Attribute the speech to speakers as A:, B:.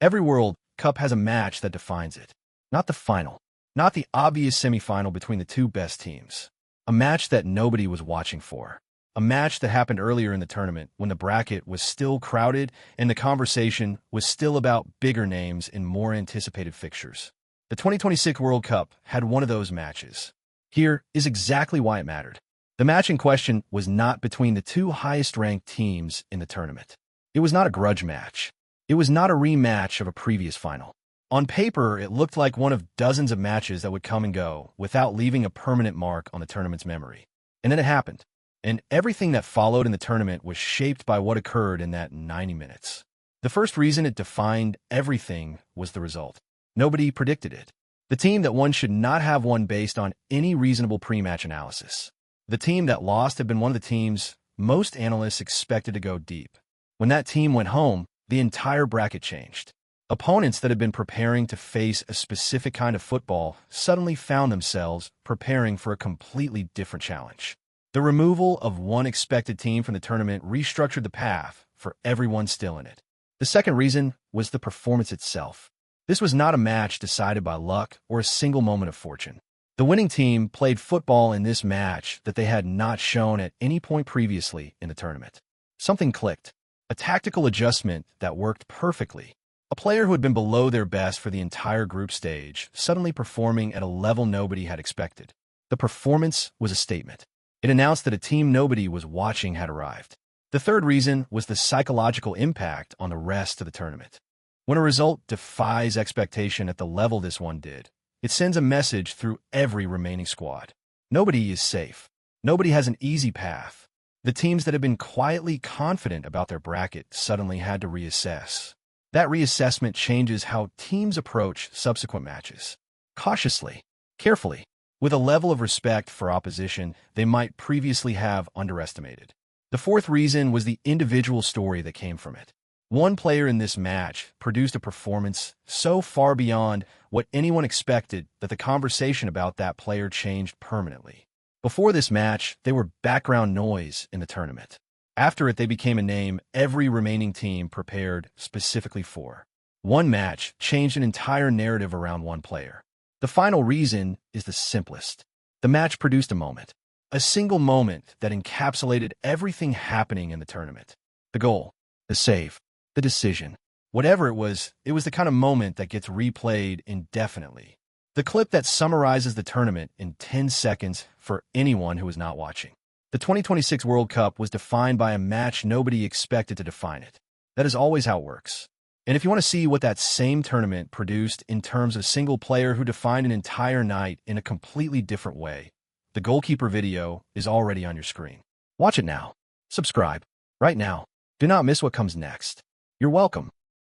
A: Every World Cup has a match that defines it. Not the final. Not the obvious semifinal between the two best teams. A match that nobody was watching for. A match that happened earlier in the tournament when the bracket was still crowded and the conversation was still about bigger names and more anticipated fixtures. The 2026 World Cup had one of those matches. Here is exactly why it mattered. The match in question was not between the two highest-ranked teams in the tournament. It was not a grudge match. It was not a rematch of a previous final. On paper, it looked like one of dozens of matches that would come and go without leaving a permanent mark on the tournament's memory. And then it happened. And everything that followed in the tournament was shaped by what occurred in that 90 minutes. The first reason it defined everything was the result. Nobody predicted it. The team that won should not have won based on any reasonable pre-match analysis. The team that lost had been one of the teams most analysts expected to go deep. When that team went home, the entire bracket changed. Opponents that had been preparing to face a specific kind of football suddenly found themselves preparing for a completely different challenge. The removal of one expected team from the tournament restructured the path for everyone still in it. The second reason was the performance itself. This was not a match decided by luck or a single moment of fortune. The winning team played football in this match that they had not shown at any point previously in the tournament. Something clicked. A tactical adjustment that worked perfectly. A player who had been below their best for the entire group stage, suddenly performing at a level nobody had expected. The performance was a statement. It announced that a team nobody was watching had arrived. The third reason was the psychological impact on the rest of the tournament. When a result defies expectation at the level this one did, it sends a message through every remaining squad. Nobody is safe. Nobody has an easy path. The teams that had been quietly confident about their bracket suddenly had to reassess. That reassessment changes how teams approach subsequent matches. Cautiously, carefully, with a level of respect for opposition they might previously have underestimated. The fourth reason was the individual story that came from it. One player in this match produced a performance so far beyond what anyone expected that the conversation about that player changed permanently. Before this match, they were background noise in the tournament. After it, they became a name every remaining team prepared specifically for. One match changed an entire narrative around one player. The final reason is the simplest. The match produced a moment. A single moment that encapsulated everything happening in the tournament. The goal, the save, the decision. Whatever it was the kind of moment that gets replayed indefinitely. The clip that summarizes the tournament in 10 seconds for anyone who is not watching. The 2026 World Cup was defined by a match nobody expected to define it. That is always how it works. And if you want to see what that same tournament produced in terms of single player who defined an entire night in a completely different way, the goalkeeper video is already on your screen. Watch it now. Subscribe. Right now. Do not miss what comes next. You're welcome.